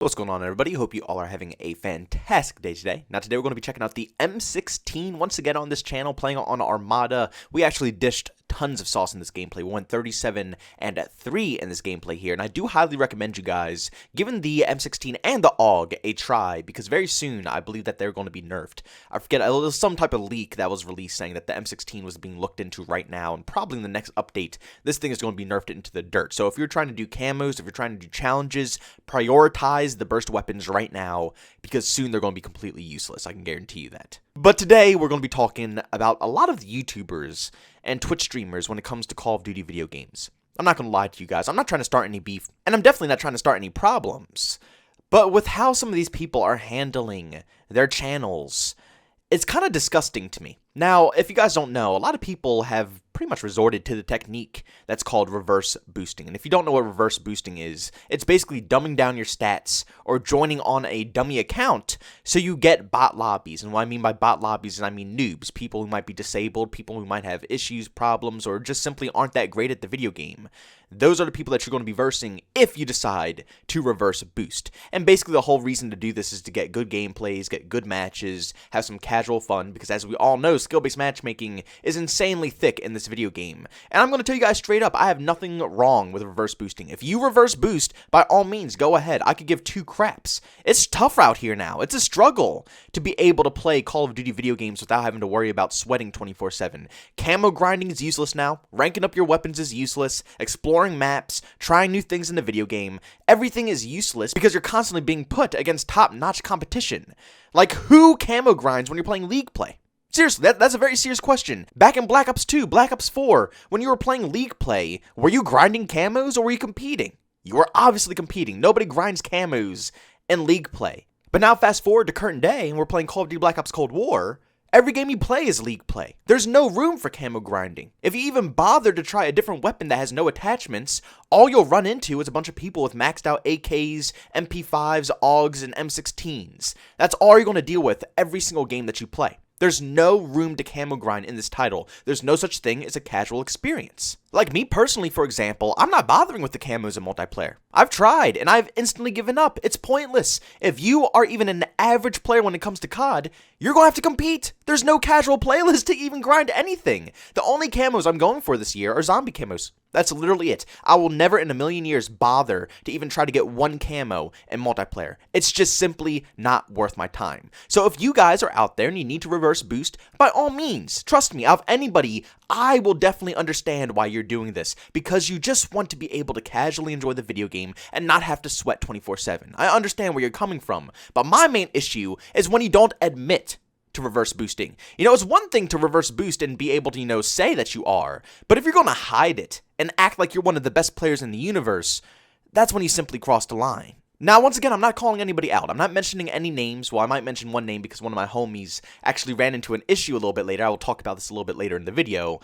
What's going on, everybody? Hope you all are having a fantastic day today. Now, today we're going to be checking out the M16 once again on this channel, playing on Armada. We actually dished tons of sauce in this gameplay. We went 37-3 in this gameplay here, and I do highly recommend you guys giving the M16 and the AUG a try, because very soon I believe that they're going to be nerfed. I forget, it was some type of leak that was released saying that the M16 was being looked into right now, and probably in the next update, this thing is going to be nerfed into the dirt. So if you're trying to do camos, if you're trying to do challenges, prioritize the burst weapons right now, because soon they're going to be completely useless. I can guarantee you that. But today we're going to be talking about a lot of the YouTubers and Twitch streamers when it comes to Call of Duty video games. I'm not going to lie to you guys. I'm not trying to start any beef, and I'm definitely not trying to start any problems. But with how some of these people are handling their channels, it's kind of disgusting to me. Now, if you guys don't know, a lot of people have pretty much resorted to the technique that's called reverse boosting. And if you don't know what reverse boosting is, it's basically dumbing down your stats or joining on a dummy account so you get bot lobbies. And what I mean by bot lobbies is I mean noobs, people who might be disabled, people who might have issues, problems, or just simply aren't that great at the video game. Those are the people that you're going to be versing if you decide to reverse boost. And basically the whole reason to do this is to get good gameplays, get good matches, have some casual fun, because as we all know, skill-based matchmaking is insanely thick in this video game. And I'm going to tell you guys straight up, I have nothing wrong with reverse boosting. If you reverse boost, by all means, go ahead. I could give two craps. It's tough out here now. It's a struggle to be able to play Call of Duty video games without having to worry about sweating 24/7. Camo grinding is useless now. Ranking up your weapons is useless. Exploring maps, trying new things in the video game, everything is useless because you're constantly being put against top-notch competition. Like, who camo grinds when you're playing League play? Seriously, that's a very serious question. Back in Black Ops 2, Black Ops 4, when you were playing League play, were you grinding camos or were you competing? You were obviously competing. Nobody grinds camos in League play. But now fast forward to current day and we're playing Call of Duty Black Ops Cold War. Every game you play is League play. There's no room for camo grinding. If you even bother to try a different weapon that has no attachments, all you'll run into is a bunch of people with maxed out AKs, MP5s, AUGs, and M16s. That's all you're going to deal with every single game that you play. There's no room to camo grind in this title. There's no such thing as a casual experience. Like me personally, for example, I'm not bothering with the camos in multiplayer. I've tried, and I've instantly given up. It's pointless. If you are even an average player when it comes to COD, you're going to have to compete. There's no casual playlist to even grind anything. The only camos I'm going for this year are zombie camos. That's literally it. I will never in a million years bother to even try to get one camo in multiplayer. It's just simply not worth my time. So if you guys are out there and you need to reverse boost, by all means, trust me, out of anybody, I will definitely understand why you're doing this, because you just want to be able to casually enjoy the video game and not have to sweat 24/7. I understand where you're coming from, but my main issue is when you don't admit to reverse boosting. You know, it's one thing to reverse boost and be able to, say that you are, but if you're going to hide it and act like you're one of the best players in the universe, that's when you simply cross the line. Now, once again, I'm not calling anybody out. I'm not mentioning any names. Well, I might mention one name because one of my homies actually ran into an issue a little bit later. I will talk about this a little bit later in the video.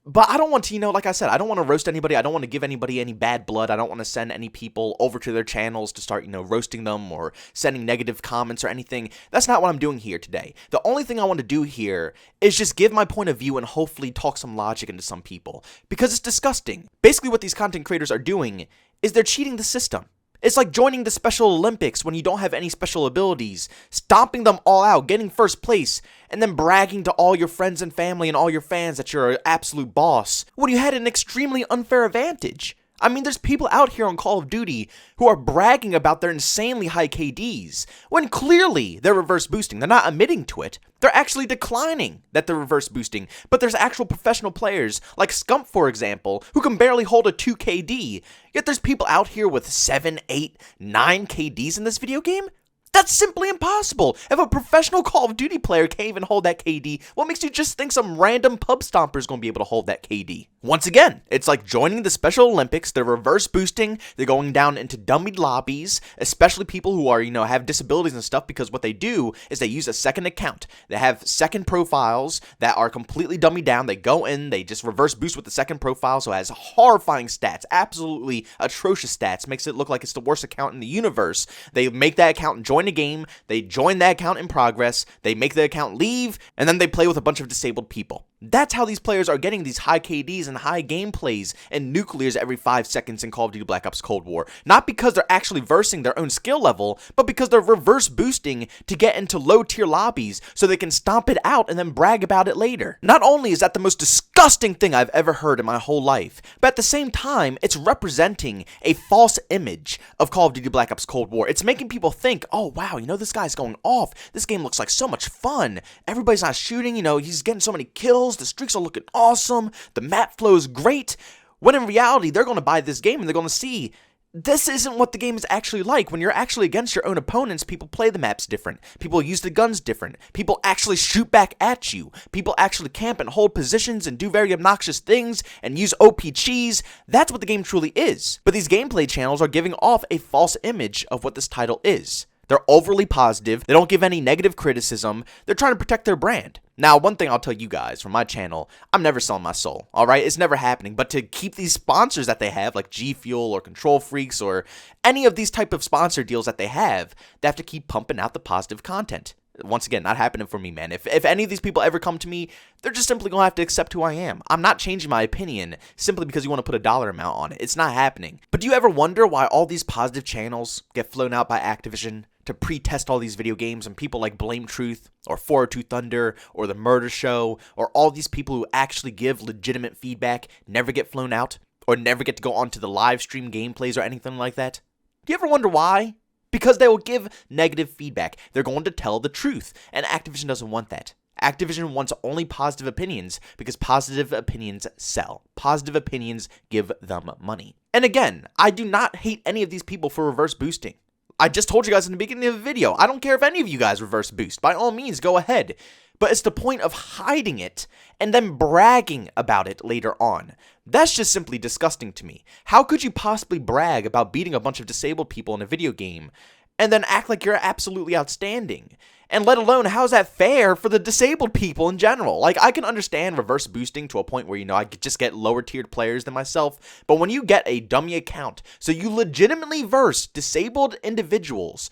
But I don't want to, like I said, I don't want to roast anybody. I don't want to give anybody any bad blood. I don't want to send any people over to their channels to start, roasting them or sending negative comments or anything. That's not what I'm doing here today. The only thing I want to do here is just give my point of view and hopefully talk some logic into some people, because it's disgusting. Basically, what these content creators are doing is they're cheating the system. It's like joining the Special Olympics when you don't have any special abilities, stomping them all out, getting first place, and then bragging to all your friends and family and all your fans that you're an absolute boss when you had an extremely unfair advantage. I mean, there's people out here on Call of Duty who are bragging about their insanely high KDs, when clearly they're reverse boosting. They're not admitting to it. They're actually declining that they're reverse boosting. But there's actual professional players, like Scump, for example, who can barely hold a 2 KD. Yet there's people out here with 7, 8, 9 KDs in this video game? That's simply impossible. If a professional Call of Duty player can't even hold that KD, what makes you just think some random pub stomper is going to be able to hold that KD? Once again, it's like joining the Special Olympics. They're reverse boosting. They're going down into dummied lobbies, especially people who are, have disabilities and stuff, because what they do is they use a second account. They have second profiles that are completely dummied down. They go in, they just reverse boost with the second profile, so it has horrifying stats, absolutely atrocious stats, makes it look like it's the worst account in the universe. They make that account and join a game, they join that account in progress, they make the account leave, and then they play with a bunch of disabled people. That's how these players are getting these high KDs and high gameplays and nuclears every 5 seconds in Call of Duty Black Ops Cold War. Not because they're actually versing their own skill level, but because they're reverse boosting to get into low tier lobbies so they can stomp it out and then brag about it later. Not only is that the most disgusting thing I've ever heard in my whole life, but at the same time, it's representing a false image of Call of Duty Black Ops Cold War. It's making people think, oh wow, you know, this guy's going off. This game looks like so much fun. Everybody's not shooting, you know, he's getting so many kills. The streaks are looking awesome. The map flow is great. When in reality, they're going to buy this game and they're going to see this isn't what the game is actually like. When you're actually against your own opponents, people play the maps different. People use the guns different. People actually shoot back at you. People actually camp and hold positions and do very obnoxious things and use OP cheese. That's what the game truly is. But these gameplay channels are giving off a false image of what this title is. They're overly positive. They don't give any negative criticism. They're trying to protect their brand. Now, one thing I'll tell you guys from my channel, I'm never selling my soul, alright? It's never happening. But to keep these sponsors that they have, like G Fuel or Control Freaks or any of these type of sponsor deals that they have to keep pumping out the positive content. Once again, not happening for me, man. If any of these people ever come to me, they're just simply going to have to accept who I am. I'm not changing my opinion simply because you want to put a dollar amount on it. It's not happening. But do you ever wonder why all these positive channels get flown out by Activision to pre-test all these video games, and people like Blame Truth or 402 Thunder or The Murder Show or all these people who actually give legitimate feedback never get flown out or never get to go onto the live stream gameplays or anything like that? Do you ever wonder why? Because they will give negative feedback. They're going to tell the truth, and Activision doesn't want that. Activision wants only positive opinions because positive opinions sell. Positive opinions give them money. And again, I do not hate any of these people for reverse boosting. I just told you guys in the beginning of the video, I don't care if any of you guys reverse boost. By all means, go ahead. But it's the point of hiding it and then bragging about it later on. That's just simply disgusting to me. How could you possibly brag about beating a bunch of disabled people in a video game and then act like you're absolutely outstanding? And let alone, how's that fair for the disabled people in general? Like, I can understand reverse boosting to a point where, you know, I could just get lower tiered players than myself. But when you get a dummy account, so you legitimately verse disabled individuals,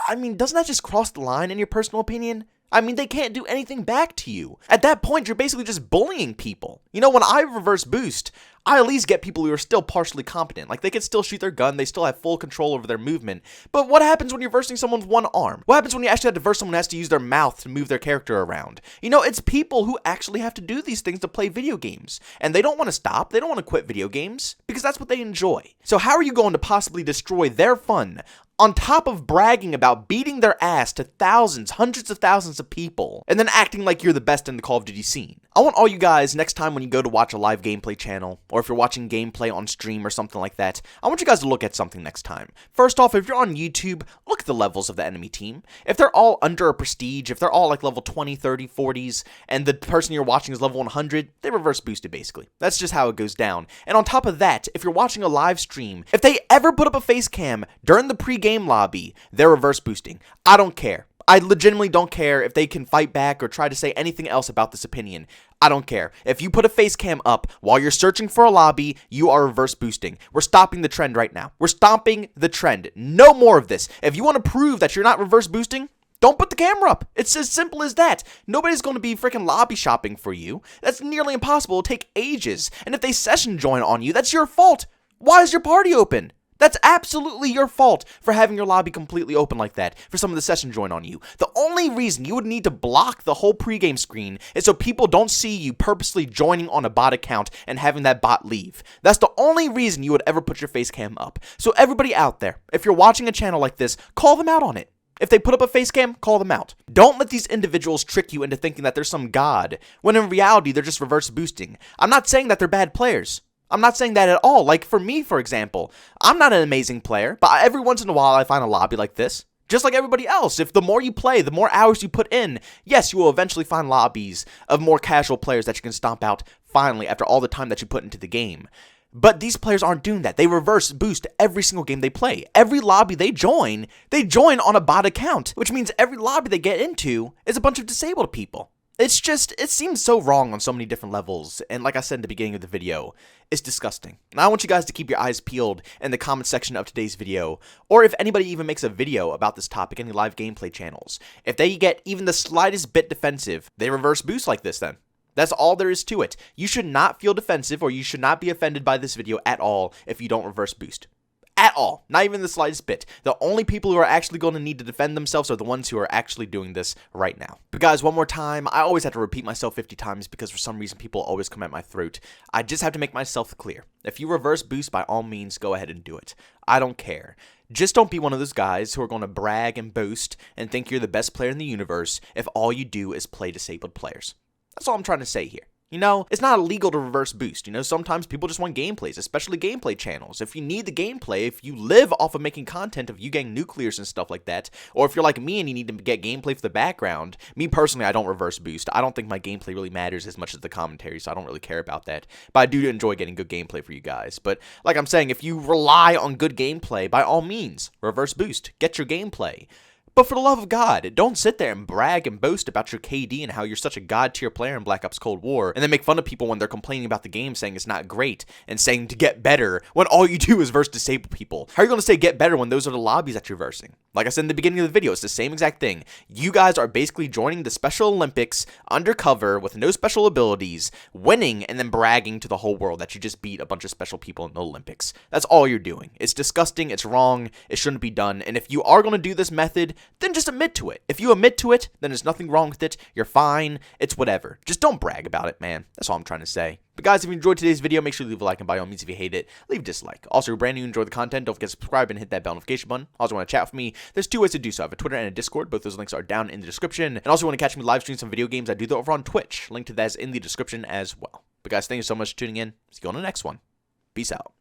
I mean, doesn't that just cross the line in your personal opinion? I mean, they can't do anything back to you. At that point, you're basically just bullying people. You know, when I reverse boost, I at least get people who are still partially competent. Like, they can still shoot their gun, they still have full control over their movement. But what happens when you're versing someone's one arm? What happens when you actually have to verse someone who has to use their mouth to move their character around? You know, it's people who actually have to do these things to play video games. And they don't want to stop, they don't want to quit video games, because that's what they enjoy. So how are you going to possibly destroy their fun on top of bragging about beating their ass to thousands, hundreds of thousands of people, and then acting like you're the best in the Call of Duty scene? I want all you guys, next time when you go to watch a live gameplay channel, or if you're watching gameplay on stream or something like that, I want you guys to look at something next time. First off, if you're on YouTube, look at the levels of the enemy team. If they're all under a prestige, if they're all like level 20, 30, 40s, and the person you're watching is level 100, they reverse boosted basically. That's just how it goes down. And on top of that, if you're watching a live stream, if they ever put up a face cam during the pre-game lobby, they're reverse boosting. I don't care. I legitimately don't care if they can fight back or try to say anything else about this opinion. I don't care. If you put a face cam up while you're searching for a lobby, you are reverse boosting. We're stopping the trend right now. We're stopping the trend. No more of this. If you want to prove that you're not reverse boosting, don't put the camera up. It's as simple as that. Nobody's going to be freaking lobby shopping for you. That's nearly impossible. It'll take ages. And if they session join on you, that's your fault. Why is your party open? That's absolutely your fault for having your lobby completely open like that, for some of the session join on you. The only reason you would need to block the whole pregame screen is so people don't see you purposely joining on a bot account and having that bot leave. That's the only reason you would ever put your face cam up. So everybody out there, if you're watching a channel like this, call them out on it. If they put up a face cam, call them out. Don't let these individuals trick you into thinking that they're some god, when in reality they're just reverse boosting. I'm not saying that they're bad players. I'm not saying that at all. Like, for me, for example, I'm not an amazing player, but every once in a while I find a lobby like this. Just like everybody else, if the more you play, the more hours you put in, yes, you will eventually find lobbies of more casual players that you can stomp out finally after all the time that you put into the game. But these players aren't doing that. They reverse boost every single game they play. Every lobby they join on a bot account, which means every lobby they get into is a bunch of disabled people. It's just, it seems so wrong on so many different levels, and like I said in the beginning of the video, it's disgusting. And I want you guys to keep your eyes peeled in the comment section of today's video, or if anybody even makes a video about this topic, any live gameplay channels. If they get even the slightest bit defensive, they reverse boost like this then. That's all there is to it. You should not feel defensive or you should not be offended by this video at all if you don't reverse boost. At all. Not even the slightest bit. The only people who are actually going to need to defend themselves are the ones who are actually doing this right now. But guys, one more time, I always have to repeat myself 50 times because for some reason people always come at my throat. I just have to make myself clear. If you reverse boost, by all means, go ahead and do it. I don't care. Just don't be one of those guys who are going to brag and boast and think you're the best player in the universe if all you do is play disabled players. That's all I'm trying to say here. You know, it's not illegal to reverse boost. You know, sometimes people just want gameplays, especially gameplay channels. If you need the gameplay, if you live off of making content of you getting nuclears and stuff like that, or if you're like me and you need to get gameplay for the background, me personally, I don't reverse boost. I don't think my gameplay really matters as much as the commentary, so I don't really care about that. But I do enjoy getting good gameplay for you guys. But like I'm saying, if you rely on good gameplay, by all means, reverse boost. Get your gameplay. But for the love of God, don't sit there and brag and boast about your KD and how you're such a god-tier player in Black Ops Cold War, and then make fun of people when they're complaining about the game, saying it's not great, and saying to get better, when all you do is verse disabled people. How are you going to say get better when those are the lobbies that you're versing? Like I said in the beginning of the video, it's the same exact thing. You guys are basically joining the Special Olympics undercover with no special abilities, winning, and then bragging to the whole world that you just beat a bunch of special people in the Olympics. That's all you're doing. It's disgusting, it's wrong, it shouldn't be done, and if you are going to do this method, then just admit to it. If you admit to it, then there's nothing wrong with it. You're fine. It's whatever. Just don't brag about it, man. That's all I'm trying to say. But guys, if you enjoyed today's video, make sure to leave a like, and by all means, if you hate it, leave a dislike. Also, if you're brand new and enjoy the content, don't forget to subscribe and hit that bell notification button. Also, want to chat with me? There's two ways to do so. I have a Twitter and a Discord. Both those links are down in the description. And also, want to catch me live stream some video games, I do that over on Twitch. Link to that is in the description as well. But guys, thank you so much for tuning in. See you on the next one. Peace out.